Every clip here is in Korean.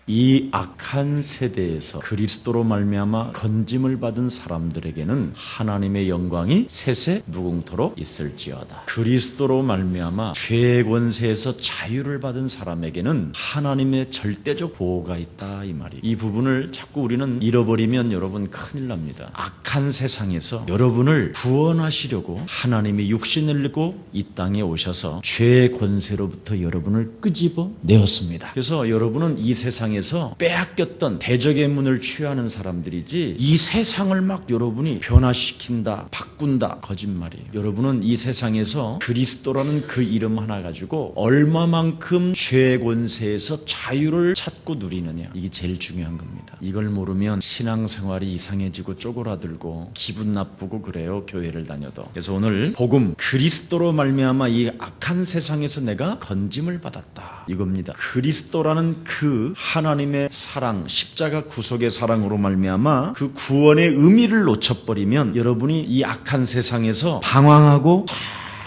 이 악한 세대에서 그리스도로 말미암아 건짐을 받은 사람들에게는 하나님의 영광이 세세 무궁토록 있을지어다. 그리스도로 말미암아 죄의 권세에서 자유를 받은 사람에게는 하나님의 절대적 보호가 있다 이 말이에요. 이 부분을 자꾸 우리는 잃어버리면 여러분 큰일 납니다. 악한 세상에서 여러분을 구원하시려고 하나님이 육신을 입고 이 땅에 오셔서 죄의 권세로부터 여러분을 끄집어 내었습니다. 그래서 여러분은 이 세상에서 빼앗겼던 대적의 문을 취하는 사람들이지 이 세상을 막 여러분이 변화시킨다, 바꾼다, 거짓말이에요. 여러분은 이 세상에서 그리스도라는 그 이름 하나 가지고 얼마만큼 죄의 권세에서 자유를 찾고 누리느냐, 이게 제일 중요한 겁니다. 이걸 모르면 신앙생활이 이상해지고 쪼그라들고 기분 나쁘고 그래요, 교회를 다녀도. 그래서 오늘 복음, 그리스도로 말미암아 이 악한 세상에서 내가 건짐을 받았다 이겁니다. 그리스도라는 그 하나님의 사랑, 십자가 구속의 사랑으로 말미암아 그 구원의 의미를 놓쳐버리면 여러분이 이 악한 세상에서 방황하고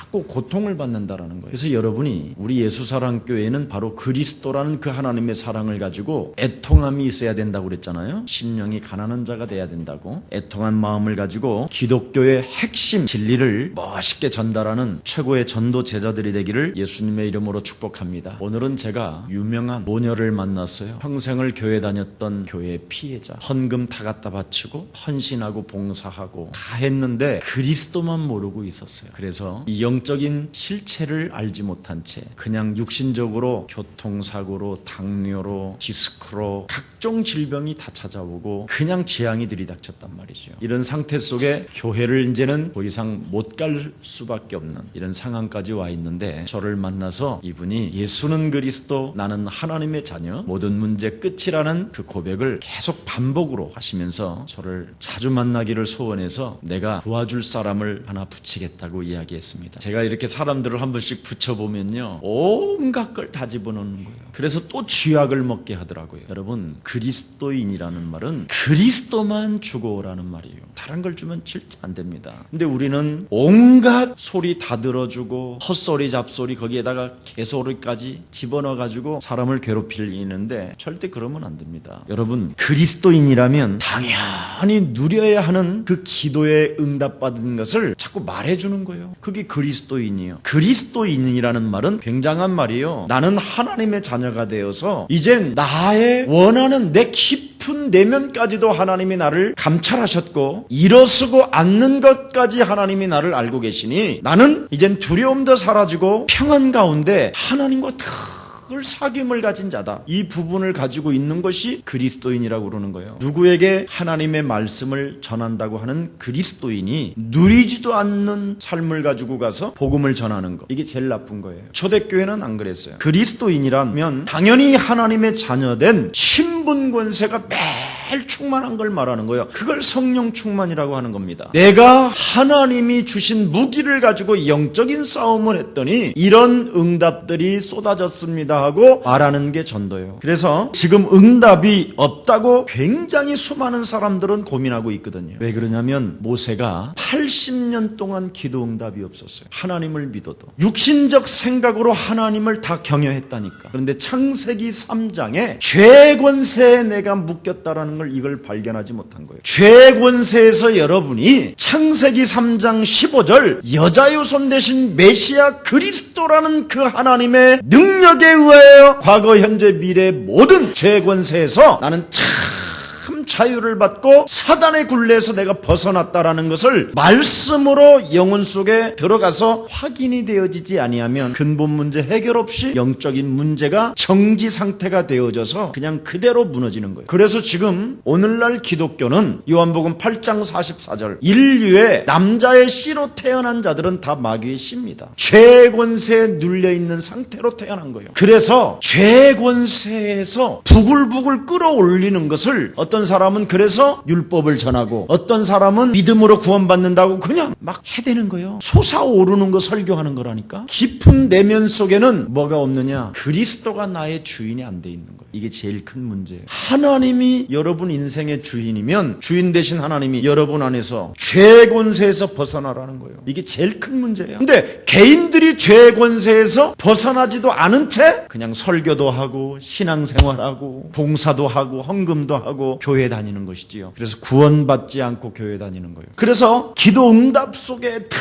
자꾸 고통을 받는다라는 거예요. 그래서 여러분이 우리 예수사랑교회는 바로 그리스도라는 그 하나님의 사랑을 가지고 애통함이 있어야 된다고 그랬잖아요. 심령이 가난한 자가 돼야 된다고. 애통한 마음을 가지고 기독교의 핵심 진리를 멋있게 전달하는 최고의 전도 제자들이 되기를 예수님의 이름으로 축복합니다. 오늘은 제가 유명한 모녀를 만났어요. 평생을 교회 다녔던 교회의 피해자. 헌금 다 갖다 바치고 헌신하고 봉사하고 다 했는데 그리스도만 모르고 있었어요. 그래서 이 영적인 실체를 알지 못한 채 그냥 육신적으로 교통사고로, 당뇨로, 디스크로 각종 질병이 다 찾아오고 그냥 재앙이 들이닥쳤단 말이죠. 이런 상태 속에 교회를 이제는 더 이상 못 갈 수밖에 없는 이런 상황까지 와 있는데 저를 만나서 이분이 예수는 그리스도, 나는 하나님의 자녀, 모든 문제 끝이라는 그 고백을 계속 반복으로 하시면서 저를 자주 만나기를 소원해서 내가 도와줄 사람을 하나 붙이겠다고 이야기했습니다. 제가 이렇게 사람들을 한 번씩 붙여보면요, 온갖 걸 다 집어넣는 거예요. 그래서 또 쥐약을 먹게 하더라고요. 여러분, 그리스도인이라는 말은 그리스도만 주고 오라는 말이에요. 다른 걸 주면 절대 안 됩니다. 근데 우리는 온갖 소리 다 들어주고 헛소리 잡소리 거기에다가 개소리까지 집어넣어가지고 사람을 괴롭히는데 절대 그러면 안 됩니다. 여러분, 그리스도인이라면 당연히 누려야 하는 그 기도에 응답받은 것을 자꾸 말해주는 거예요. 그게 그리스도인이에요. 그리스도인이라는 말은 굉장한 말이에요. 나는 하나님의 자녀가 되어서 이젠 나의 원하는 내 깊은 내면까지도 하나님이 나를 감찰하셨고 일어서고 앉는 것까지 하나님이 나를 알고 계시니 나는 이젠 두려움도 사라지고 평안 가운데 하나님과 늘 사귐을 가진 자다. 이 부분을 가지고 있는 것이 그리스도인이라고 그러는 거예요. 누구에게 하나님의 말씀을 전한다고 하는 그리스도인이 누리지도 않는 삶을 가지고 가서 복음을 전하는 거, 이게 제일 나쁜 거예요. 초대교회는 안 그랬어요. 그리스도인이라면 당연히 하나님의 자녀된 신분 권세가 매일 충만한 걸 말하는 거예요. 그걸 성령 충만이라고 하는 겁니다. 내가 하나님이 주신 무기를 가지고 영적인 싸움을 했더니 이런 응답들이 쏟아졌습니다 하고 말하는 게 전도예요. 그래서 지금 응답이 없다고 굉장히 수많은 사람들은 고민하고 있거든요. 왜 그러냐면 모세가 80년 동안 기도 응답이 없었어요. 하나님을 믿어도 육신적 생각으로 하나님을 다 경외했다니까. 그런데 창세기 3장에 죄 권세에 내가 묶였다라는 걸 이걸 발견하지 못한 거예요. 죄 권세에서 여러분이 창세기 3장 15절 여자의 손 대신 메시아 그리스도라는 그 하나님의 능력에 의하여 과거 현재 미래 모든 죄 권세에서 나는 참 자유를 받고 사단의 굴레에서 내가 벗어났다라는 것을 말씀으로 영혼 속에 들어가서 확인이 되어지지 아니하면 근본 문제 해결 없이 영적인 문제가 정지 상태가 되어져서 그냥 그대로 무너지는 거예요. 그래서 지금 오늘날 기독교는 요한복음 8장 44절 인류의 남자의 씨로 태어난 자들은 다 마귀의 씨입니다. 죄 권세에 눌려있는 상태로 태어난 거예요. 그래서 죄 권세에서 부글부글 끌어올리는 것을 어떤 사람 사람은 그래서 율법을 전하고 어떤 사람은 믿음으로 구원받는다고 그냥 막 해대는 거예요. 솟아오르는 거 설교하는 거라니까. 깊은 내면 속에는 뭐가 없느냐? 그리스도가 나의 주인이 안 돼 있는 거예요. 이게 제일 큰 문제예요. 하나님이 여러분 인생의 주인이면 주인 되신 하나님이 여러분 안에서 죄의 권세에서 벗어나라는 거예요. 이게 제일 큰 문제예요. 근데 개인들이 죄의 권세에서 벗어나지도 않은 채 그냥 설교도 하고 신앙생활하고 봉사도 하고 헌금도 하고 교회 다니는 것이지요. 그래서 구원받지 않고 교회 다니는 거예요. 그래서 기도 응답 속에 다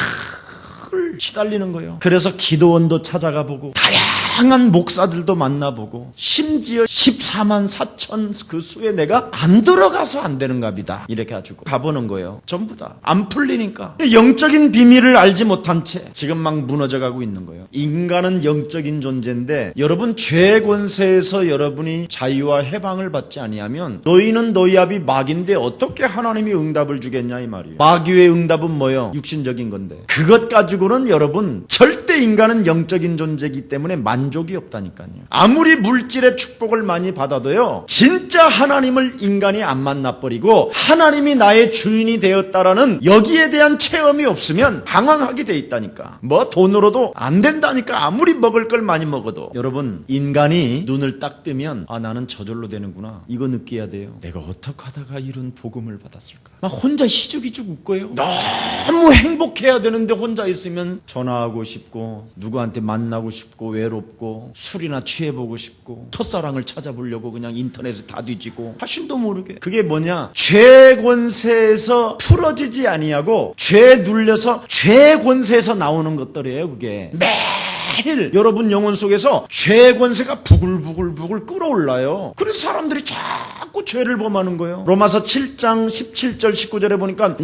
시달리는 거예요. 그래서 기도원도 찾아가 보고 다양한 목사들도 만나보고 심지어 14만 4천 그 수에 내가 안 들어가서 안 되는갑니다. 이렇게 가지고 가보는 거예요. 전부 다 안 풀리니까. 영적인 비밀을 알지 못한 채 지금 막 무너져가고 있는 거예요. 인간은 영적인 존재인데 여러분 죄의 권세에서 여러분이 자유와 해방을 받지 아니하면 너희는 너희 아비 마귀인데 어떻게 하나님이 응답을 주겠냐 이 말이에요. 마귀의 응답은 뭐예요? 육신적인 건데 그것 가지고는 여러분 절대 인간은 영적인 존재이기 때문에 만족이 없다니까요. 아무리 물질의 축복을 많이 받아도요 진짜 하나님을 인간이 안 만나버리고 하나님이 나의 주인이 되었다라는 여기에 대한 체험이 없으면 방황하게 돼 있다니까. 뭐 돈으로도 안 된다니까. 아무리 먹을 걸 많이 먹어도. 여러분 인간이 눈을 딱 뜨면 아 나는 저절로 되는구나 이거 느껴야 돼요. 내가 어떻게 하다가 이런 복음을 받았을까. 막 혼자 희죽희죽 웃고요. 너무 행복해야 되는데 혼자 있으면 전화하고 싶고 누구한테 만나고 싶고 외롭고 술이나 취해보고 싶고 첫사랑을 찾아보려고 그냥 인터넷에 다 뒤지고 자신도 모르게. 그게 뭐냐? 죄 권세에서 풀어지지 아니하고 죄 눌려서 죄 권세에서 나오는 것들이에요. 그게 매일 여러분 영혼 속에서 죄의 권세가 부글부글 끌어올라요. 그래서 사람들이 자꾸 죄를 범하는 거예요. 로마서 7장 17절 19절에 보니까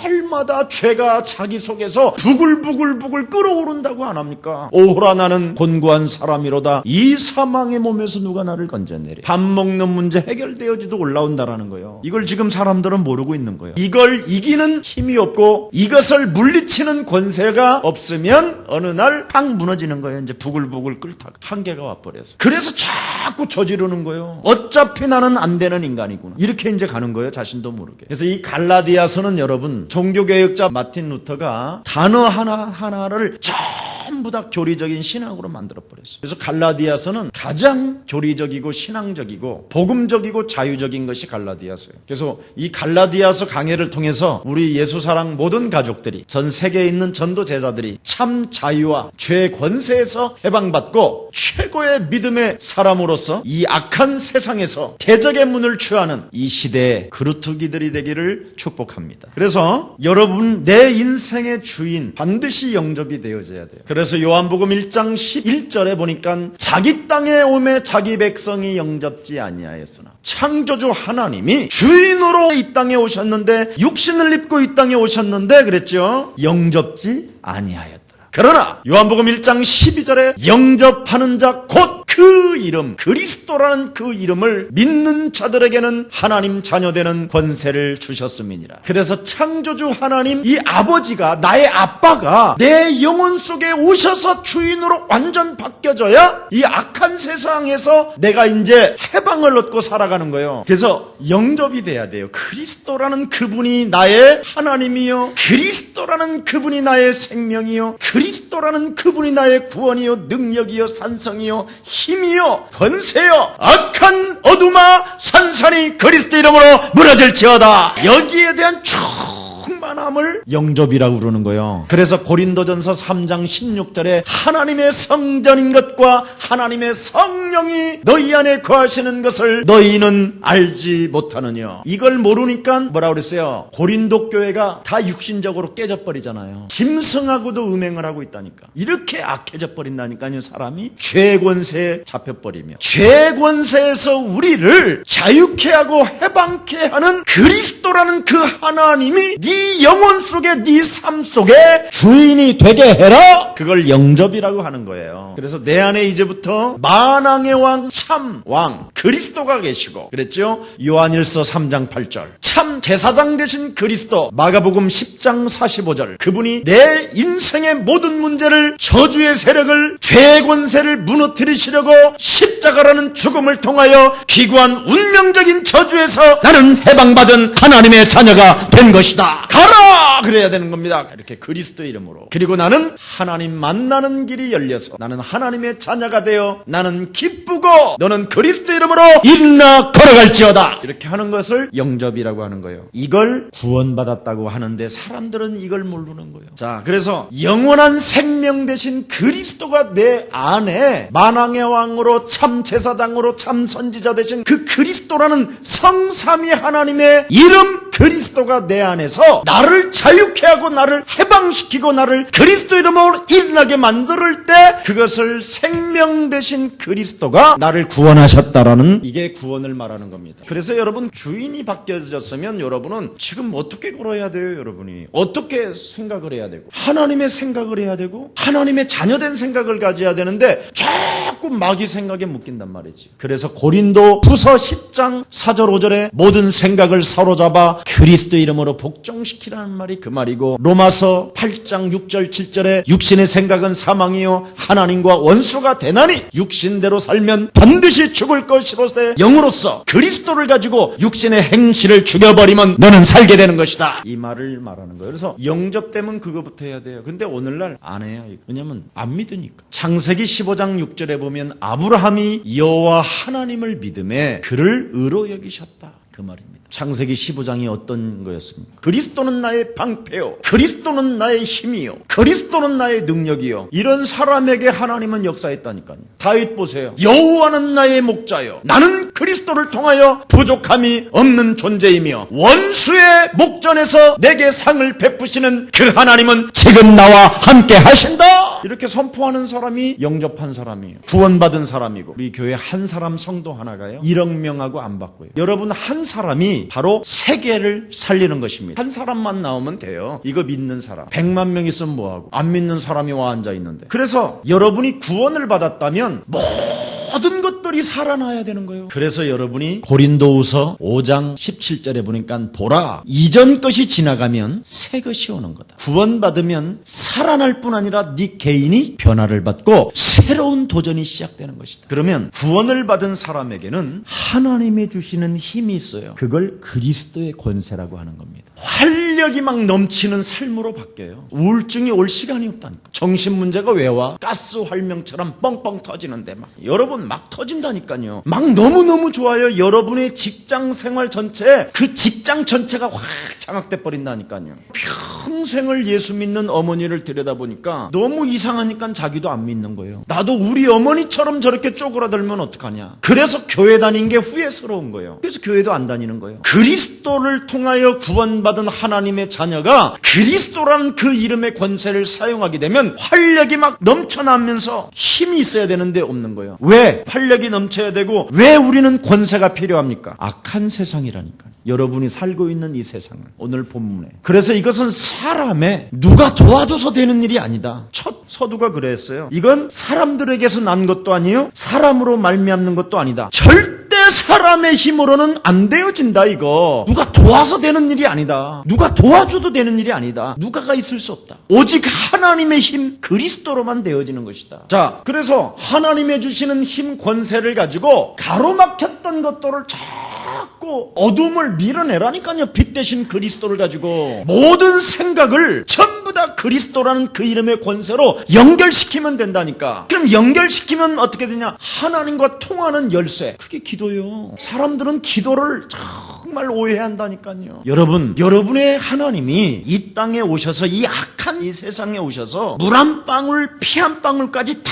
날마다 죄가 자기 속에서 부글부글 끌어오른다고 안 합니까? 오호라 나는 곤고한 사람이로다. 이 사망의 몸에서 누가 나를 건져내리. 밥 먹는 문제 해결되어지도 올라온다라는 거예요. 이걸 지금 사람들은 모르고 있는 거예요. 이걸 이기는 힘이 없고 이것을 물리치는 권세가 없으면 어느 날 팍 무너지는 거예요. 이제 부글부글 끓다가 한계가 와버려서. 그래서 자꾸 저지르는 거예요. 어차피 나는 안 되는 인간이구나. 이렇게 이제 가는 거예요. 자신도 모르게. 그래서 이 갈라디아서는 여러분 종교개혁자 마틴 루터가 단어 하나하나를 전부 다 교리적인 신앙으로 만들어버렸어요. 그래서 갈라디아서는 가장 교리적이고 신앙적이고 복음적이고 자유적인 것이 갈라디아서예요. 그래서 이 갈라디아서 강해를 통해서 우리 예수사랑 모든 가족들이 전 세계에 있는 전도 제자들이 참 자유와 죄 권세에서 해방받고 최고의 믿음의 사람으로서 이 악한 세상에서 대적의 문을 취하는 이 시대의 그루트기들이 되기를 축복합니다. 그래서 여러분 내 인생의 주인 반드시 영접이 되어져야 돼요. 그래서 요한복음 1장 11절에 보니까 자기 땅에 오매 자기 백성이 영접지 아니하였으나 창조주 하나님이 주인으로 이 땅에 오셨는데 육신을 입고 이 땅에 오셨는데 그랬죠. 영접지 아니하였더라. 그러나 요한복음 1장 12절에 영접하는 자 곧 그 이름 그리스도라는 그 이름을 믿는 자들에게는 하나님 자녀되는 권세를 주셨음이니라. 그래서 창조주 하나님 이 아버지가 나의 아빠가 내 영혼 속에 오셔서 주인으로 완전 바뀌어져야 이 악한 세상에서 내가 이제 해방을 얻고 살아가는 거예요. 그래서 영접이 돼야 돼요. 그리스도라는 그분이 나의 하나님이요 그리스도라는 그분이 나의 생명이요 그리스도라는 그분이 나의 구원이요 능력이요 산성이요 힘이요 권세요 악한 어둠아 산산이 그리스도 이름으로 무너질지어다. 여기에 대한 충만함을 영접이라고 부르는 거예요. 그래서 고린도전서 3장 16절에 하나님의 성전인 것과 하나님의 성령이 너희 안에 거하시는 것을 너희는 알지 못하느냐. 이걸 모르니까 뭐라고 그랬어요? 고린도 교회가 다 육신적으로 깨져버리잖아요. 짐승하고도 음행을 하고 있다니까. 이렇게 악해져 버린다니까요. 사람이 죄 권세에 잡혀버리며 죄 권세에서 우리를 자유케 하고 해방케 하는 그리스도라는 그 하나님이 네 영혼 속에 네 삶 속에 주인이 되게 해라. 그걸 영접이라고 하는 거예요. 그래서 내 안에 이제부터 만왕의 왕 참 왕 그리스도가 계시고 그랬죠? 요한일서 3장 8절 참 제사장 되신 그리스도 마가복음 10장 45절 그분이 내 인생의 모든 문제를 저주의 세력을 죄의 권세를 무너뜨리시려고 십자가라는 죽음을 통하여 기구한 운명적인 저주에서 나는 해방받은 하나님의 자녀가 된 것이다. 가라! 그래야 되는 겁니다. 이렇게 그리스도 이름으로. 그리고 나는 하나님 만나는 길이 열려서 나는 하나님의 자녀가 되어 나는 기쁘고 너는 그리스도 이름으로 일어나 걸어갈지어다. 이렇게 하는 것을 영접이라고 하는 거예요. 이걸 구원받았다고 하는데 사람들은 이걸 모르는 거예요. 자, 그래서 영원한 생명 되신 그리스도가 내 안에 만왕의 왕으로 참 제사장으로 참 선지자 되신 그 그리스도라는 성삼위 하나님의 이름 그리스도가 내 안에서 나를 자유케 하고 나를 해방시키고 나를 그리스도 이름으로 일어나게 만들 때 그것을 생명 되신 그리스도가 나를 구원하셨다라는 이게 구원을 말하는 겁니다. 그래서 여러분 주인이 바뀌어졌으면 여러분은 지금 어떻게 걸어야 돼요? 여러분이 어떻게 생각을 해야 되고 하나님의 생각을 해야 되고 하나님의 자녀된 생각을 가져야 되는데 자꾸 마귀 생각에 묶인단 말이지. 그래서 고린도 후서 10장 4절 5절에 모든 생각을 사로잡아 그리스도 이름으로 복종시키라는 말이 그 말이고 로마서 8장 6절 7절에 육신의 생각은 사망이요 하나님과 원수가 되나니 육신대로 살면 반드시 죽을 것이로되 영으로서 그리스도를 가지고 육신의 행실을 죽여버리면 너는 살게 되는 것이다. 이 말을 말하는 거예요. 그래서 영접되면 그거부터 해야 돼요. 근데 오늘날 안 해요. 왜냐면 안 믿으니까. 창세기 15장 6절에 보면 아브라함이 여호와 하나님을 믿음에 그를 의로 여기셨다. 그 말입니다. 창세기 15장이 어떤 거였습니까? 그리스도는 나의 방패요. 그리스도는 나의 힘이요. 그리스도는 나의 능력이요. 이런 사람에게 하나님은 역사했다니까요. 다윗 보세요. 여호와는 나의 목자요. 나는 그리스도를 통하여 부족함이 없는 존재이며 원수의 목전에서 내게 상을 베푸시는 그 하나님은 지금 나와 함께 하신다. 이렇게 선포하는 사람이 영접한 사람이에요. 구원받은 사람이고 우리 교회 한 사람 성도 하나가요 1억 명하고 안 바꿔요. 여러분 한 사람이 바로 세계를 살리는 것입니다. 한 사람만 나오면 돼요. 이거 믿는 사람 100만 명 있으면 뭐하고 안 믿는 사람이 와 앉아있는데. 그래서 여러분이 구원을 받았다면 모든 것들이 살아나야 되는 거예요. 그래서 여러분이 고린도후서 5장 17절에 보니까 보라 이전 것이 지나가면 새 것이 오는 거다. 구원받으면 살아날 뿐 아니라 네 개인이 변화를 받고 새로운 도전이 시작되는 것이다. 그러면 구원을 받은 사람에게는 하나님이 주시는 힘이 있어요. 그걸 그리스도의 권세라고 하는 겁니다. 활력이 막 넘치는 삶으로 바뀌어요. 우울증이 올 시간이 없다니까. 정신 문제가 왜 와? 가스 활명처럼 뻥뻥 터지는데 막 여러분 막 터진다니까요. 막 너무너무 좋아요. 여러분의 직장 생활 전체 그 직장 전체가 확 장악돼 버린다니까요. 평생을 예수 믿는 어머니를 들여다보니까 너무 이상하니까 자기도 안 믿는 거예요. 나도 우리 어머니처럼 저렇게 쪼그라들면 어떡하냐. 그래서 교회 다닌 게 후회스러운 거예요. 그래서 교회도 안 다니는 거예요. 그리스도를 통하여 구원받은 하나님의 자녀가 그리스도라는 그 이름의 권세를 사용하게 되면 활력이 막 넘쳐나면서 힘이 있어야 되는데 없는 거예요. 왜 활력이 넘쳐야 되고 왜 우리는 권세가 필요합니까? 악한 세상이라니까요. 여러분이 살고 있는 이 세상을 오늘 본문에. 그래서 이것은 사람의 누가 도와줘서 되는 일이 아니다. 첫 서두가 그랬어요. 이건 사람들에게서 난 것도 아니에요. 사람으로 말미암는 것도 아니다. 절대 사람의 힘으로는 안 되어진다. 이거 누가 도와서 되는 일이 아니다. 누가 도와줘도 되는 일이 아니다. 누가가 있을 수 없다. 오직 하나님의 힘 그리스도로만 되어지는 것이다. 자, 그래서 하나님의 주시는 힘 권세를 가지고 가로막혔던 것들을 자꾸 어둠을 밀어내라니까요. 빛 대신 그리스도를 가지고 모든 생각을 전부 다 그리스도라는 그 이름의 권세로 연결시키면 된다니까. 그럼 연결시키면 어떻게 되냐? 하나님과 통하는 열쇠. 그게 기도요. 사람들은 기도를 정말 오해한다니까요. 여러분, 여러분의 하나님이 이 땅에 오셔서 이 악한 이 세상에 오셔서 물 한 방울 피 한 방울까지 다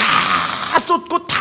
쏟고 다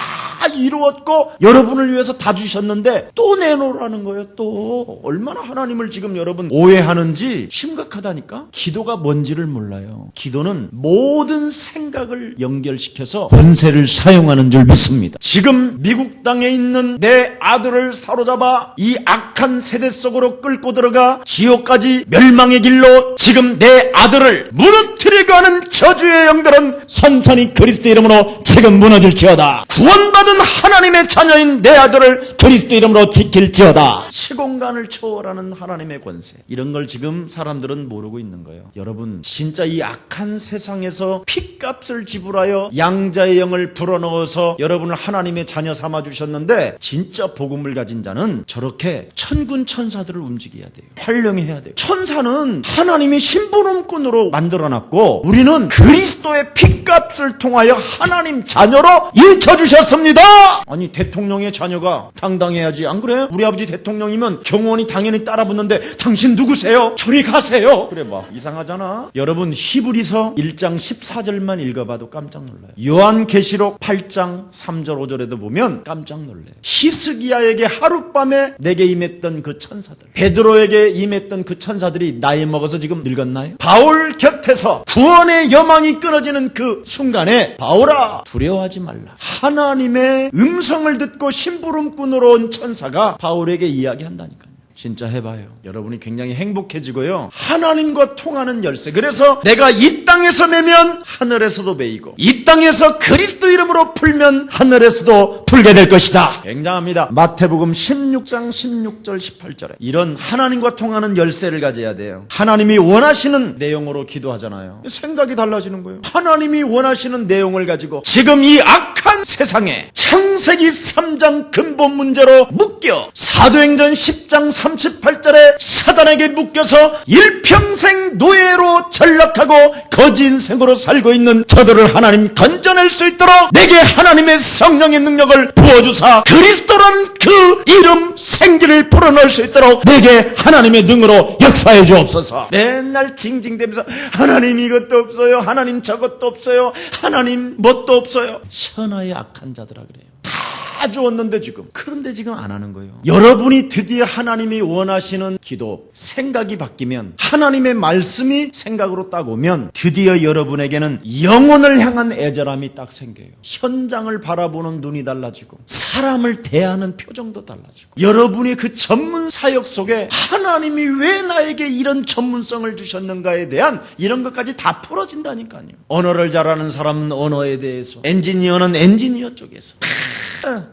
이루었고 여러분을 위해서 다 주셨는데 또 내놓으라는 거예요. 또 얼마나 하나님을 지금 여러분 오해하는지 심각하다니까. 기도가 뭔지를 몰라요. 기도는 모든 생각을 연결시켜서 권세를 사용하는 줄 믿습니다. 지금 미국 땅에 있는 내 아들을 사로잡아 이 악한 세대 속으로 끌고 들어가 지옥까지 멸망의 길로 지금 내 아들을 무너뜨리고 하는 저주의 영들은 선천히 그리스도 이름으로 지금 무너질지어다. 구원받은 모든 하나님의 자녀인 내 아들을 그리스도 이름으로 지킬지어다. 시공간을 초월하는 하나님의 권세, 이런 걸 지금 사람들은 모르고 있는 거예요. 여러분, 진짜 이 악한 세상에서 핏값을 지불하여 양자의 영을 불어넣어서 여러분을 하나님의 자녀 삼아주셨는데, 진짜 복음을 가진 자는 저렇게 천군 천사들을 움직여야 돼요. 활용해야 돼요. 천사는 하나님이 심부름꾼으로 만들어놨고, 우리는 그리스도의 핏값을 통하여 하나님 자녀로 인쳐주셨습니다. 아니, 대통령의 자녀가 당당해야지, 안 그래요? 우리 아버지 대통령이면 경호원이 당연히 따라붙는데 당신 누구세요? 저리 가세요. 그래 봐, 이상하잖아. 여러분, 히브리서 1장 14절만 읽어봐도 깜짝 놀라요. 요한계시록 8장 3절 5절에도 보면 깜짝 놀라요. 히스기야에게 하룻밤에 내게 임했던 그 천사들, 베드로에게 임했던 그 천사들이 나이 먹어서 지금 늙었나요? 바울 곁에서 구원의 여망이 끊어지는 그 순간에, 바울아 두려워하지 말라, 하나님의 음성을 듣고 심부름꾼으로 온 천사가 바울에게 이야기한다니까요. 진짜 해봐요. 여러분이 굉장히 행복해지고요, 하나님과 통하는 열쇠. 그래서 내가 이 땅에서 매면 하늘에서도 매이고, 이 땅에서 그리스도 이름으로 풀면 하늘에서도 풀게 될 것이다. 굉장합니다. 마태복음 16장 16절 18절에 이런 하나님과 통하는 열쇠를 가져야 돼요. 하나님이 원하시는 내용으로 기도하잖아요. 생각이 달라지는 거예요. 하나님이 원하시는 내용을 가지고 지금 이 악한 세상에 창세기 3장 근본 문제로 묶여 사도행전 10장 38절에 사단에게 묶여서 일평생 노예로 전락하고 거지 인생으로 살고 있는 저들을 하나님 건져낼 수 있도록 내게 하나님의 성령의 능력을 부어주사 그리스도라는 그 이름 생기를 불어넣을 수 있도록 내게 하나님의 능으로 역사해 주옵소서. 맨날 징징대면서 하나님 이것도 없어요, 하나님 저것도 없어요, 하나님 뭣도 없어요. 천하의 악한 자들아 그래요. 다 주었는데 지금, 그런데 지금 안 하는 거예요. 여러분이 드디어 하나님이 원하시는 기도, 생각이 바뀌면, 하나님의 말씀이 생각으로 딱 오면 드디어 여러분에게는 영혼을 향한 애절함이 딱 생겨요. 현장을 바라보는 눈이 달라지고, 사람을 대하는 표정도 달라지고, 여러분이 그 전문 사역 속에 하나님이 왜 나에게 이런 전문성을 주셨는가에 대한 이런 것까지 다 풀어진다니까요. 언어를 잘하는 사람은 언어에 대해서, 엔지니어는 엔지니어 쪽에서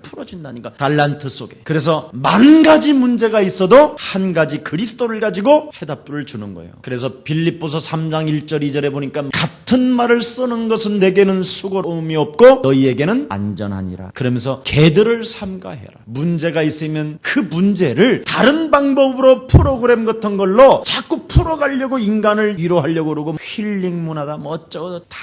풀어진다니까, 달란트 속에. 그래서 만 가지 문제가 있어도 한 가지 그리스도를 가지고 해답을 주는 거예요. 그래서 빌립보서 3장 1절 2절에 보니까 같은 말을 쓰는 것은 내게는 수고로움이 없고 너희에게는 안전하니라. 그러면서 개들을 삼가해라. 문제가 있으면 그 문제를 다른 방법으로 프로그램 같은 걸로 자꾸 풀어가려고 인간을 위로하려고 그러고, 힐링 문화다 뭐 어쩌고 다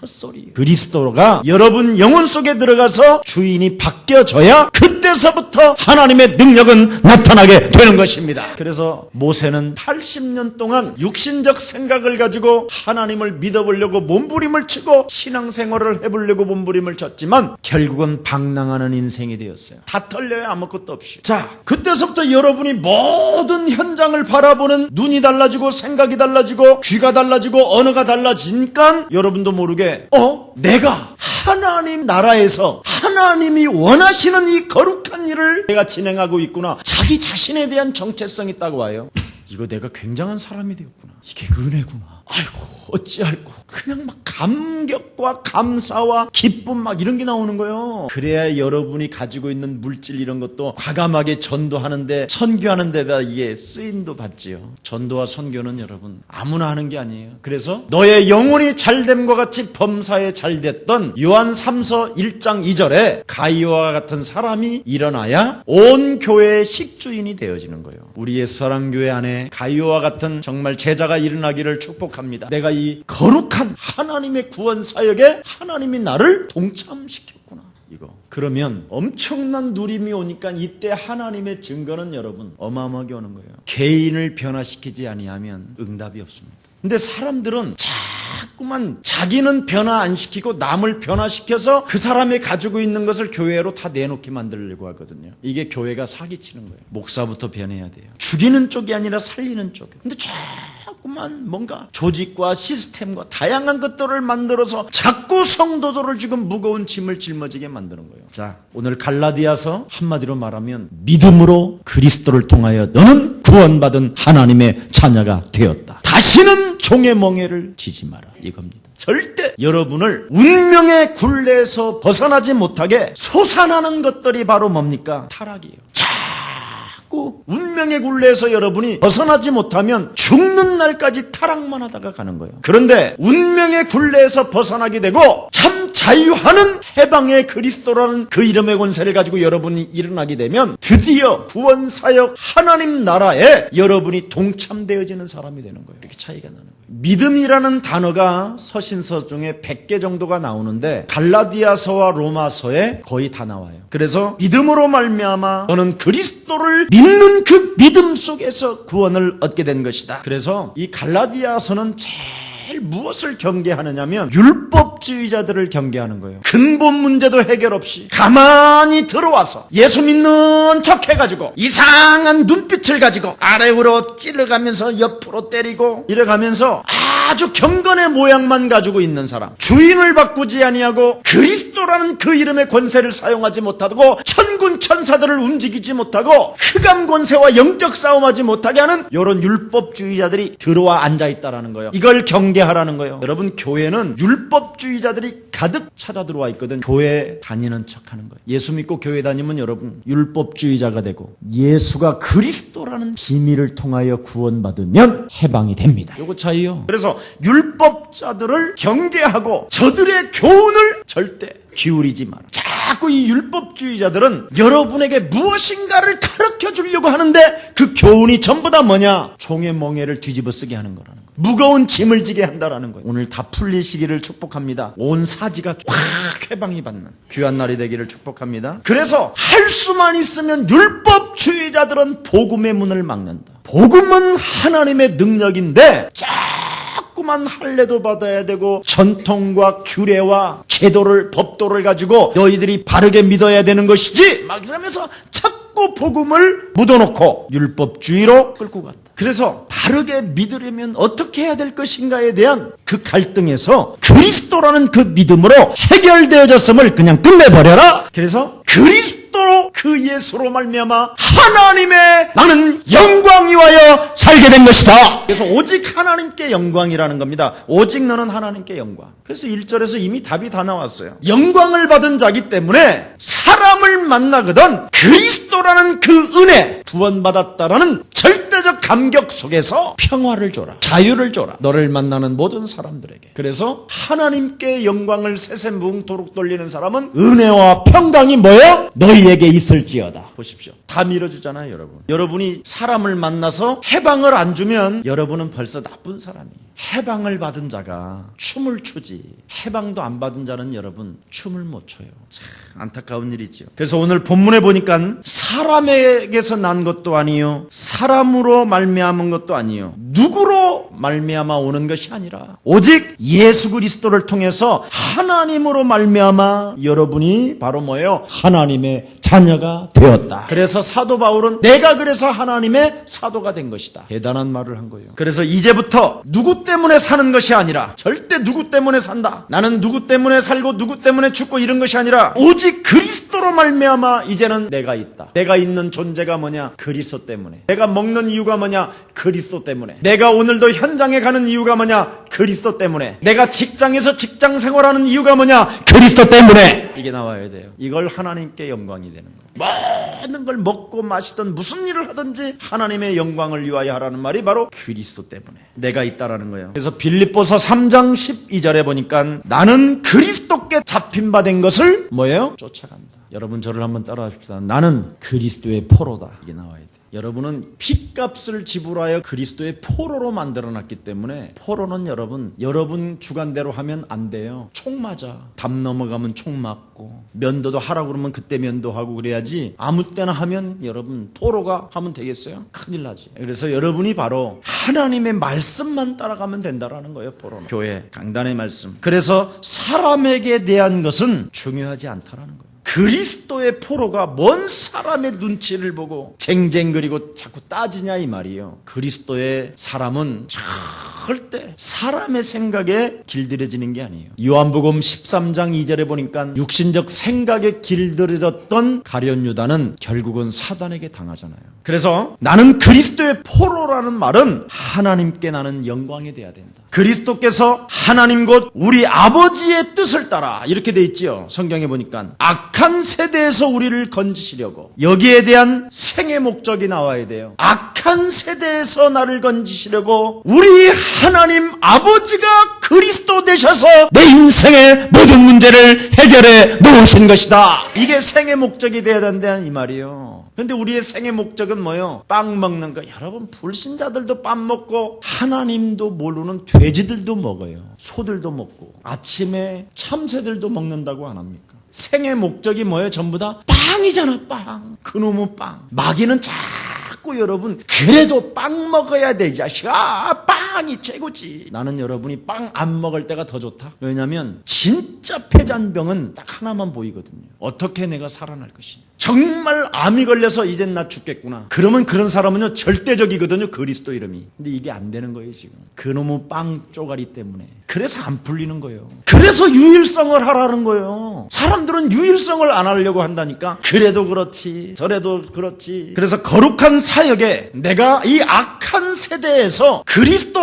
헛소리. 그리스도가 여러분 영혼 속에 들어가서 주인이 바뀌어져야 그때서부터 하나님의 능력은 나타나게 되는 것입니다. 그래서 모세는 80년 동안 육신적 생각을 가지고 하나님을 믿어보려고 몸부림을 치고 신앙생활을 해보려고 몸부림을 쳤지만 결국은 방랑하는 인생이 되었어요. 다 털려요, 아무것도 없이. 자, 그때서부터 여러분이 모든 현장을 바라보는 눈이 달라지고, 생각이 달라지고, 귀가 달라지고, 언어가 달라지니까 여러분도 모르게 내가 하나님 나라에서 하나님이 원하시는 이 거룩한 일을 내가 진행하고 있구나. 자기 자신에 대한 정체성이 딱 와요. 이거 내가 굉장한 사람이 되었구나. 이게 은혜구나. 아이고 어찌할꼬. 그냥 막 감격과 감사와 기쁨 막 이런 게 나오는 거예요. 그래야 여러분이 가지고 있는 물질 이런 것도 과감하게 전도하는데, 선교하는 데다 이게 쓰임도 받지요. 전도와 선교는 여러분 아무나 하는 게 아니에요. 그래서 너의 영혼이 잘됨과 같이 범사에 잘됐던 요한 3서 1장 2절에 가이오와 같은 사람이 일어나야 온 교회의 식주인이 되어지는 거예요. 우리 예수사랑교회 안에 가이오와 같은 정말 제자가 일어나기를 축복합니다. 내가 이 거룩한 하나님의 구원 사역에 하나님이 나를 동참시켰구나. 이거. 그러면 엄청난 누림이 오니까 이때 하나님의 증거는 여러분 어마어마하게 오는 거예요. 개인을 변화시키지 아니하면 응답이 없습니다. 근데 사람들은 자꾸만 자기는 변화 안 시키고 남을 변화시켜서 그 사람이 가지고 있는 것을 교회로 다 내놓게 만들려고 하거든요. 이게 교회가 사기치는 거예요. 목사부터 변해야 돼요. 죽이는 쪽이 아니라 살리는 쪽. 근데 자꾸만 뭔가 조직과 시스템과 다양한 것들을 만들어서 자꾸 성도들을 지금 무거운 짐을 짊어지게 만드는 거예요. 자, 오늘 갈라디아서 한마디로 말하면 믿음으로 그리스도를 통하여 너는 구원받은 하나님의 자녀가 되었다. 다시는 종의 멍에를 지지 마라, 이겁니다. 절대 여러분을 운명의 굴레에서 벗어나지 못하게 솟아나는 것들이 바로 뭡니까? 타락이에요. 자꾸 운명의 굴레에서 여러분이 벗어나지 못하면 죽는 날까지 타락만 하다가 가는 거예요. 그런데 운명의 굴레에서 벗어나게 되고 참 자유하는 해방의 그리스도라는 그 이름의 권세를 가지고 여러분이 일어나게 되면 드디어 구원사역 하나님 나라에 여러분이 동참되어지는 사람이 되는 거예요. 이렇게 차이가 나는 거예요. 믿음이라는 단어가 서신서 중에 100개 정도가 나오는데 갈라디아서와 로마서에 거의 다 나와요. 그래서 믿음으로 말미암아 너는 그리스도를 믿는 그 믿음 속에서 구원을 얻게 된 것이다. 그래서 이 갈라디아서는 제일 무엇을 경계하느냐면 율법주의자들을 경계하는 거예요. 근본 문제도 해결 없이 가만히 들어와서 예수 믿는 척 해가지고 이상한 눈빛을 가지고 아래로 찔러가면서 옆으로 때리고 이래가면서 아주 경건의 모양만 가지고 있는 사람, 주인을 바꾸지 아니하고 그리스도라는 그 이름의 권세를 사용하지 못하고 천군 천사들을 움직이지 못하고 흑암 권세와 영적 싸움하지 못하게 하는 이런 율법주의자들이 들어와 앉아있다라는 거예요. 이걸 경계하라는 거예요. 여러분, 교회는 율법주의자들이 가득 찾아 들어와 있거든. 교회 다니는 척하는 거예요. 예수 믿고 교회 다니면 여러분 율법주의자가 되고 예수가 그리스도라는 비밀을 통하여 구원받으면 해방이 됩니다. 요거 차이요. 그래서 율법자들을 경계하고 저들의 교훈을 절대 기울이지 마라. 자꾸 이 율법주의자들은 여러분에게 무엇인가를 가르쳐 주려고 하는데 그 교훈이 전부 다 뭐냐? 종의 멍에를 뒤집어 쓰게 하는 거라는 거예요. 무거운 짐을 지게 한다라는 거예요. 오늘 다 풀리시기를 축복합니다. 온 사지가 확 해방이 받는 귀한 날이 되기를 축복합니다. 그래서 할 수만 있으면 율법주의자들은 복음의 문을 막는다. 복음은 하나님의 능력인데 자꾸만 할례도 받아야 되고 전통과 규례와 제도를 법도를 가지고 너희들이 바르게 믿어야 되는 것이지 막 이러면서 자꾸 복음을 묻어놓고 율법주의로 끌고 간다. 그래서 바르게 믿으려면 어떻게 해야 될 것인가에 대한 그 갈등에서 그리스도라는 그 믿음으로 해결되어졌음을 그냥 끝내버려라. 그래서 그리스도로 그 예수로 말미암아 하나님의 나는 영광이 와여 살게 된 것이다. 그래서 오직 하나님께 영광이라는 겁니다. 오직 너는 하나님께 영광. 그래서 1절에서 이미 답이 다 나왔어요. 영광을 받은 자기 때문에 사람을 만나거든 그리스도라는 그 은혜 구원받았다라는 절대적 감격 속에서 평화를 줘라. 자유를 줘라. 너를 만나는 모든 사람들에게. 그래서 하나님께 영광을 세세무궁토록 돌리는 사람은 은혜와 평강이 뭐예요? 너희에게 있을지어다. 보십시오. 다 밀어주잖아요, 여러분. 여러분이 사람을 만나서 해방을 안 주면 여러분은 벌써 나쁜 사람이에요. 해방을 받은 자가 춤을 추지 해방도 안 받은 자는 여러분 춤을 못 춰요. 참 안타까운 일이죠. 그래서 오늘 본문에 보니까 사람에게서 난 것도 아니요 사람으로 말미암은 것도 아니요 누구로 말미암아 오는 것이 아니라 오직 예수 그리스도를 통해서 하나님으로 말미암아 여러분이 바로 뭐예요? 하나님의 자녀가 되었다. 그래서 사도 바울은 내가 그래서 하나님의 사도가 된 것이다. 대단한 말을 한 거예요. 그래서 이제부터 누구 때문에 사는 것이 아니라 절대 누구 때문에 산다. 나는 누구 때문에 살고 누구 때문에 죽고 이런 것이 아니라 오직 그리스도로 말미암아 이제는 내가 있다. 내가 있는 존재가 뭐냐? 그리스도 때문에. 내가 먹는 이유가 뭐냐? 그리스도 때문에. 내가 오늘도 현장에 가는 이유가 뭐냐? 그리스도 때문에. 내가 직장에서 직장 생활하는 이유가 뭐냐? 그리스도 때문에. 이게 나와야 돼요. 이걸 하나님께 영광이 되는 거예요. 모든 걸 먹고 마시든 무슨 일을 하든지 하나님의 영광을 위하여 하라는 말이 바로 그리스도 때문에 내가 있다라는 거예요. 그래서 빌립보서 3장 12절에 보니까 나는 그리스도께 잡힌 바 된 것을 뭐예요? 쫓아간다. 여러분 저를 한번 따라 하십시다. 나는 그리스도의 포로다. 이게 나와야 돼요. 여러분은 핏값을 지불하여 그리스도의 포로로 만들어놨기 때문에 포로는 여러분 주관대로 하면 안 돼요. 총 맞아. 담 넘어가면 총 맞고 면도도 하라고 그러면 그때 면도하고 그래야지 아무 때나 하면 여러분 포로가 하면 되겠어요? 큰일 나지. 그래서 여러분이 바로 하나님의 말씀만 따라가면 된다라는 거예요. 포로는. 교회 강단의 말씀. 그래서 사람에게 대한 것은 중요하지 않다라는 거예요. 그리스도의 포로가 뭔 사람의 눈치를 보고 쟁쟁거리고 자꾸 따지냐 이 말이에요. 그리스도의 사람은 절대 사람의 생각에 길들여지는 게 아니에요. 요한복음 13장 2절에 보니까 육신적 생각에 길들여졌던 가룟 유다는 결국은 사단에게 당하잖아요. 그래서 나는 그리스도의 포로라는 말은 하나님께 나는 영광이 돼야 된다. 그리스도께서 하나님 곧 우리 아버지의 뜻을 따라 이렇게 돼 있지요. 성경에 보니까 악한 세대에서 우리를 건지시려고 여기에 대한 생애 목적이 나와야 돼요. 악한 세대에서 나를 건지시려고 우리 하나님 아버지가 그리스도 되셔서 내 인생의 모든 문제를 해결해 놓으신 것이다. 이게 생애 목적이 돼야 된다는 이 말이에요. 그런데 우리의 생애 목적은 뭐예요? 빵 먹는 거. 여러분 불신자들도 빵 먹고 하나님도 모르는 돼지들도 먹어요. 소들도 먹고 아침에 참새들도 먹는다고 안 합니까? 생애 목적이 뭐예요? 전부 다 빵이잖아. 빵. 그놈의 빵. 마귀는 자꾸 여러분 그래도 빵 먹어야 돼 이 자식아. 빵이 최고지. 나는 여러분이 빵 안 먹을 때가 더 좋다. 왜냐하면 진짜 폐잔병은 딱 하나만 보이거든요. 어떻게 내가 살아날 것이냐. 정말 암이 걸려서 이젠 나 죽겠구나. 그러면 그런 사람은요 절대적이거든요. 그리스도 이름이. 근데 이게 안 되는 거예요 지금. 그놈의 빵 쪼가리 때문에. 그래서 안 풀리는 거예요. 그래서 유일성을 하라는 거예요. 사람들은 유일성을 안 하려고 한다니까. 그래도 그렇지 저래도 그렇지. 그래서 거룩한 사역에 내가 이 악한 세대에서 그리스도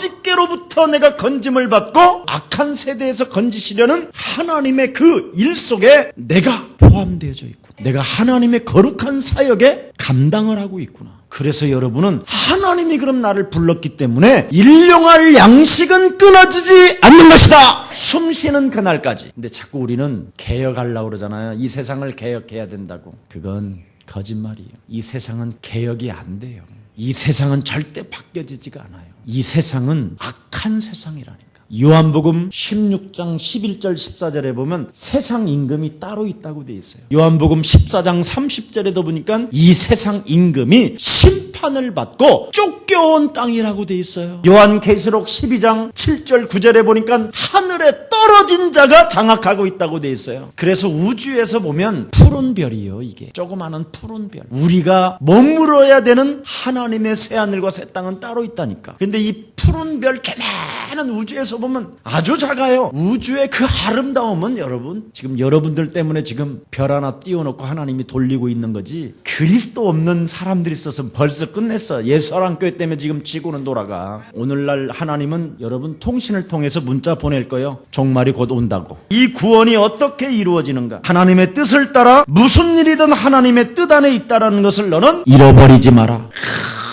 아버지께로부터 내가 건짐을 받고 악한 세대에서 건지시려는 하나님의 그 일 속에 내가 포함되어져 있고 내가 하나님의 거룩한 사역에 감당을 하고 있구나. 그래서 여러분은 하나님이 그럼 나를 불렀기 때문에 일용할 양식은 끊어지지 않는 것이다. 숨쉬는 그날까지. 근데 자꾸 우리는 개혁하려고 그러잖아요. 이 세상을 개혁해야 된다고. 그건 거짓말이에요. 이 세상은 개혁이 안 돼요. 이 세상은 절대 바뀌어지지가 않아요. 이 세상은 악한 세상이라니까. 요한복음 16장 11절 14절에 보면 세상 임금이 따로 있다고 돼 있어요. 요한복음 14장 30절에도 보니까 이 세상 임금이 심판을 받고 쫓겨온 땅이라고 돼 있어요. 요한계시록 12장 7절 9절에 보니까 하늘에 떨어진 자가 장악하고 있다고 돼 있어요. 그래서 우주에서 보면 푸른 별이에요. 이게 조그마한 푸른 별. 우리가 머물어야 되는 하나님의 새하늘과 새 땅은 따로 있다니까. 근데 이 푸른 별 조그마한 우주에서 보면 아주 작아요. 우주의 그 아름다움은 여러분 지금 여러분들 때문에 지금 별 하나 띄워놓고 하나님이 돌리고 있는 거지. 그리스도 없는 사람들이 있어서 벌써 끝냈어. 예수사랑교회 때문에 지금 지구는 돌아가. 오늘날 하나님은 여러분 통신을 통해서 문자 보낼 거예요. 종말이 곧 온다고. 이 구원이 어떻게 이루어지는가? 하나님의 뜻을 따라 무슨 일이든 하나님의 뜻 안에 있다라는 것을 너는 잃어버리지 마라.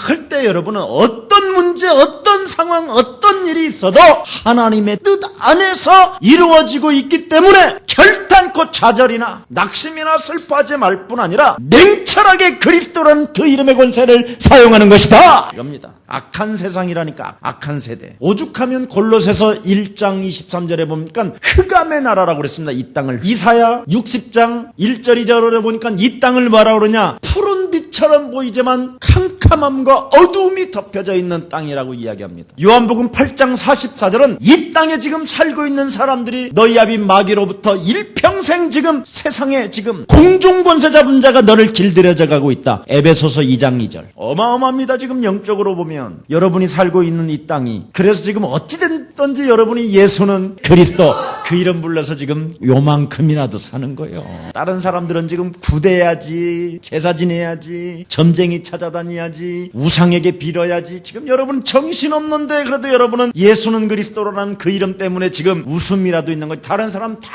그럴 때 여러분은 어떤 문제, 어떤 상황, 어떤 일이 있어도 하나님의 뜻 안에서 이루어지고 있기 때문에 결단코 좌절이나 낙심이나 슬퍼하지 말 뿐 아니라 냉철하게 그리스도라는 그 이름의 권세를 사용하는 것이다. 이겁니다. 악한 세상이라니까. 악한 세대. 오죽하면 골로새서 1장 23절에 보니까 흑암의 나라라고 그랬습니다. 이 땅을. 이사야 60장 1절 2절에 보니까 이 땅을 뭐라고 그러냐. 푸른 빛처럼 보이지만 캄캄함과 어두움이 덮여져 있는 땅이라고 이야기합니다. 요한복음 8장 44절은 이 땅에 지금 살고 있는 사람들이 너희 아비 마귀로부터 일평생 지금 세상에 지금 공중권세 잡은 자가 너를 길들여져 가고 있다. 에베소서 2장 2절. 어마어마합니다. 지금 영적으로 보면 여러분이 살고 있는 이 땅이. 그래서 지금 어찌됐든지 여러분이 예수는 그리스도 그 이름 불러서 지금 요만큼이라도 사는 거예요. 다른 사람들은 지금 구대해야지, 제사 지내야지, 점쟁이 찾아다녀야지, 우상에게 빌어야지. 지금 여러분 정신없는데 그래도 여러분은 예수는 그리스도라는 그 이름 때문에 지금 웃음이라도 있는 거지. 다른 사람 다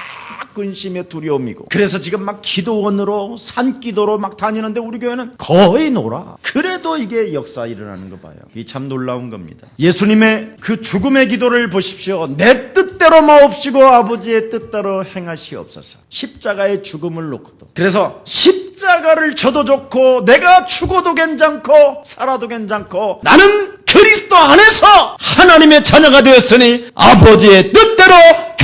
근심에 두려움이고. 그래서 지금 막 기도원으로 산기도로 막 다니는데 우리 교회는 거의 놀아. 그래도 이게 역사 일어나는 거 봐요. 이게 참 놀라운 겁니다. 예수님의 그 죽음의 기도를 보십시오. 내 뜻대로 마옵시고 아버지의 뜻대로 행하시옵소서. 십자가의 죽음을 놓고도. 그래서 십자가를 져도 좋고 내가 죽어도 괜찮고 살아도 괜찮고 나는 그리스도 안에서 하나님의 자녀가 되었으니 아버지의 뜻대로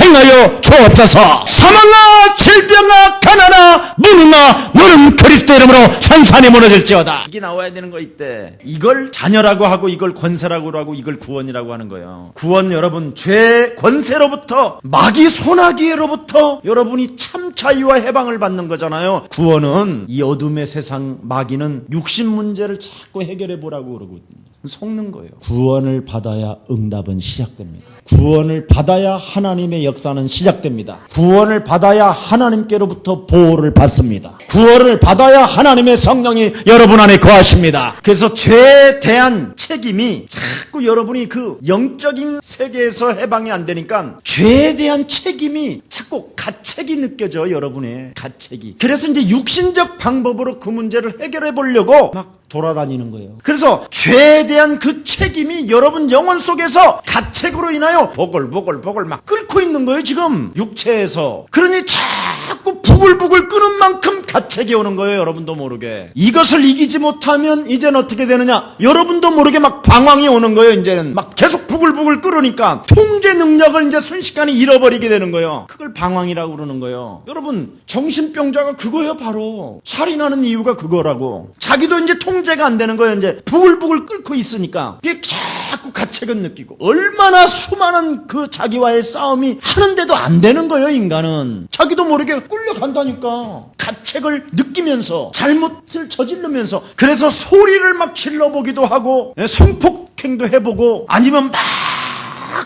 행하여 주옵소서. 사망아 질병아 가난아 무능아 너는 그리스도 이름으로 산산이 무너질지어다. 이게 나와야 되는 거 이때. 이걸 자녀라고 하고 이걸 권세라고 하고 이걸 구원이라고 하는 거예요. 구원 여러분 죄 권세로부터 마귀 소나기로부터 여러분이 참 자유와 해방을 받는 거잖아요. 구원은 이 어둠의 세상 마귀는 육신 문제를 자꾸 해결해 보라고 그러거든요. 속는 거예요. 구원을 받아야 응답은 시작됩니다. 구원을 받아야 하나님의 역사는 시작됩니다. 구원을 받아야 하나님께로부터 보호를 받습니다. 구원을 받아야 하나님의 성령이 여러분 안에 거하십니다. 그래서 죄에 대한 책임이 자꾸 여러분이 그 영적인 세계에서 해방이 안 되니까 죄에 대한 책임이 자꾸 가책이 느껴져. 여러분의 가책이. 그래서 이제 육신적 방법으로 그 문제를 해결해 보려고 막 돌아다니는 거예요. 그래서 죄에 대한 그 책임이 여러분 영혼 속에서 가책으로 인하여 보글보글 막 끓고 있는 거예요. 지금 육체에서. 그러니 자꾸 부글부글 끓는 만큼 가책이 오는 거예요. 여러분도 모르게. 이것을 이기지 못하면 이제는 어떻게 되느냐, 여러분도 모르게 막 방황이 오는 거예요. 이제는 막 계속 부글부글 끓으니까 통제 능력을 이제 순식간에 잃어버리게 되는 거예요. 그걸 방황이라고 그러는 거예요. 여러분 정신병자가 그거예요. 바로 살인하는 이유가 그거라고. 자기도 이제 통제가 안 되는 거예요. 이제 부글부글 끓고 있으니까 이게 자꾸 가책은 느끼고, 얼마나 수많은 그 자기와의 싸움이 하는데도 안 되는 거예요. 인간은 자기도 모르게 끌려간다니까. 가책을 느끼면서 잘못을 저지르면서. 그래서 소리를 막 질러보기도 하고 성폭행도 해보고 아니면 막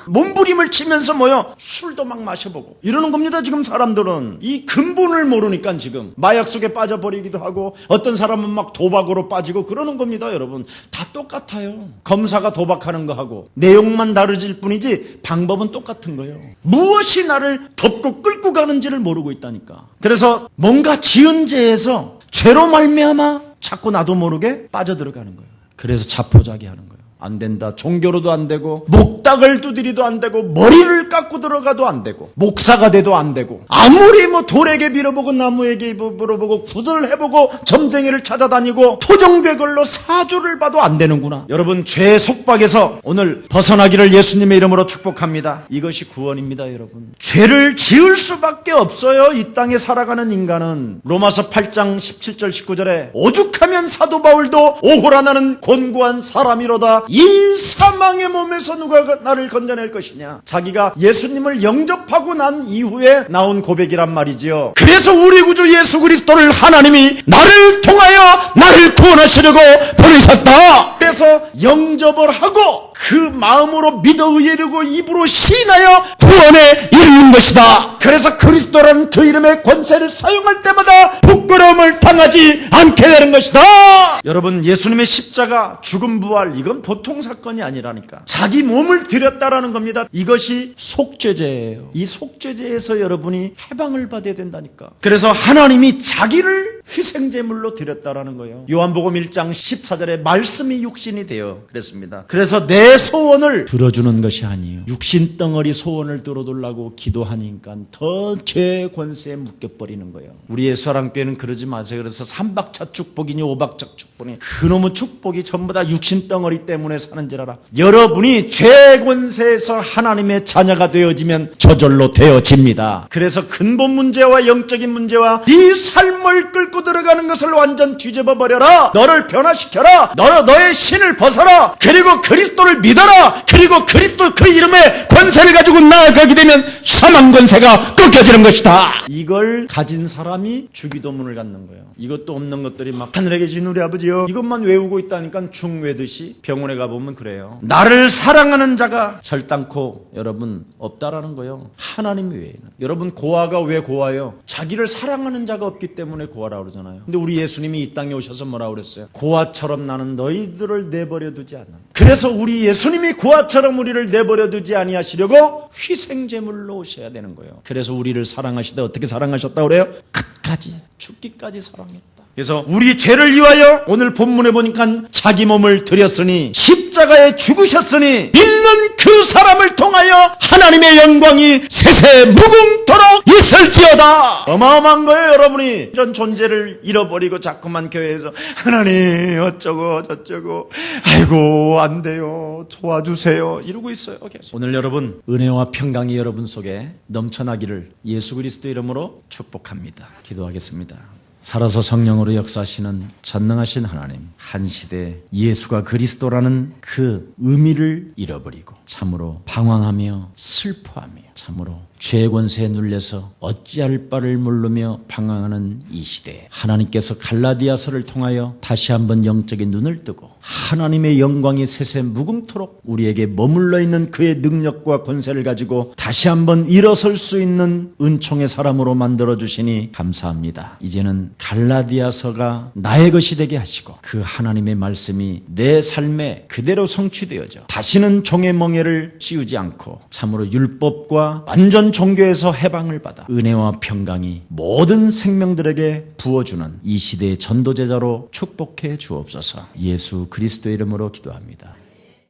몸부림을 치면서 술도 막 마셔보고 이러는 겁니다. 지금 사람들은 이 근본을 모르니까 지금 마약 속에 빠져버리기도 하고, 어떤 사람은 막 도박으로 빠지고 그러는 겁니다. 여러분 다 똑같아요. 검사가 도박하는 거하고 내용만 다르질 뿐이지 방법은 똑같은 거예요. 무엇이 나를 덮고 끌고 가는지를 모르고 있다니까. 그래서 뭔가 지은 죄에서 죄로 말미암아 자꾸 나도 모르게 빠져들어가는 거예요. 그래서 자포자기하는 거예요. 안 된다. 종교로도 안 되고, 목닥을 두드리도 안 되고, 머리를 깎고 들어가도 안 되고, 목사가 돼도 안 되고, 아무리 돌에게 빌어보고 나무에게 빌어보고 구들을 해보고 점쟁이를 찾아다니고 토종배걸로 사주를 봐도 안 되는구나. 여러분 죄의 속박에서 오늘 벗어나기를 예수님의 이름으로 축복합니다. 이것이 구원입니다. 여러분 죄를 지을 수밖에 없어요. 이 땅에 살아가는 인간은. 로마서 8장 17절 19절에 오죽하면 사도 바울도 오호라 나는 곤고한 사람이로다. 이 사망의 몸에서 누가 나를 건져낼 것이냐. 자기가 예수님을 영접하고 난 이후에 나온 고백이란 말이지요. 그래서 우리 구주 예수 그리스도를 하나님이 나를 통하여 나를 구원하시려고 보내셨다. 그래서 영접을 하고 그 마음으로 믿어 의뢰하고 입으로 시인하여 구원에 이르는 것이다. 그래서 그리스도라는 그 이름의 권세를 사용할 때마다 부끄러움을 당하지 않게 되는 것이다. 여러분 예수님의 십자가 죽음 부활, 이건 보통 사건이 아니라니까. 자기 몸을 드렸다라는 겁니다. 이것이 속죄제예요. 이 속죄제에서 여러분이 해방을 받아야 된다니까. 그래서 하나님이 자기를 희생제물로 드렸다라는 거예요. 요한복음 1장 14절에 말씀이 육신이 되어 그랬습니다. 그래서 내 소원을 들어주는 것이 아니에요. 육신 덩어리 소원을 들어달라고 기도하니까 더 죄의 권세에 묶여버리는 거예요. 우리 예수사랑교회는 그러지 마세요. 그래서 3박차 축복이니 5박차 축복이니 그놈의 축복이 전부 다 육신 덩어리 때문에 사는 줄 알아. 여러분이 죄의 권세에서 하나님의 자녀가 되어지면 저절로 되어집니다. 그래서 근본 문제와 영적인 문제와 네 삶을 끌고 들어가는 것을 완전 뒤집어 버려라. 너를 변화시켜라. 너의 신을 벗어라. 그리고 그리스도를 믿어라. 그리고 그리스도 그 이름의 권세를 가지고 나아가게 되면 사망 권세가 꺾여지는 것이다. 이걸 가진 사람이 주기도문을 갖는 거예요. 이것도 없는 것들이 막 하늘에 계신 우리 아버지요, 이것만 외우고 있다니까 중 외듯이 병원에 가보면 그래요. 나를 사랑하는 자가 절단코 여러분 없다라는 거예요. 하나님 외에는. 여러분 고아가 왜 고아요? 자기를 사랑하는 자가 없기 때문에 고아라고 그러잖아요. 근데 우리 예수님이 이 땅에 오셔서 뭐라고 그랬어요? 고아처럼 나는 너희들을 내버려 두지 않아. 그래서 우리 예수님이 고아처럼 우리를 내버려 두지 아니하시려고 희생제물로 오셔야 되는 거예요. 그래서 우리를 사랑하시다. 어떻게 사랑하셨다고 그래요? 끝까지, 죽기까지 사랑했다. 그래서 우리 죄를 위하여 오늘 본문에 보니까 자기 몸을 드렸으니 십자가에 죽으셨으니 믿는 그 사람을 통하여 하나님의 영광이 세세 무궁토록 있을지어다. 어마어마한 거예요. 여러분이 이런 존재를 잃어버리고 자꾸만 교회에서 하나님 어쩌고 저쩌고 아이고 안 돼요 도와주세요 이러고 있어요. 계속. 오늘 여러분 은혜와 평강이 여러분 속에 넘쳐나기를 예수 그리스도 이름으로 축복합니다. 기도하겠습니다. 살아서 성령으로 역사하시는 전능하신 하나님, 한 시대 예수가 그리스도라는 그 의미를 잃어버리고 참으로 방황하며 슬퍼하며 참으로 죄의 권세에 눌려서 어찌할 바를 모르며 방황하는 이 시대에 하나님께서 갈라디아서를 통하여 다시 한번 영적인 눈을 뜨고 하나님의 영광이 세세 무궁토록 우리에게 머물러 있는 그의 능력과 권세를 가지고 다시 한번 일어설 수 있는 은총의 사람으로 만들어주시니 감사합니다. 이제는 갈라디아서가 나의 것이 되게 하시고 그 하나님의 말씀이 내 삶에 그대로 성취되어져 다시는 종의 멍에를 씌우지 않고 참으로 율법과 완전 종교에서 해방을 받아 은혜와 평강이 모든 생명들에게 부어주는 이 시대의 전도제자로 축복해 주옵소서. 예수 그리스도의 이름으로 기도합니다.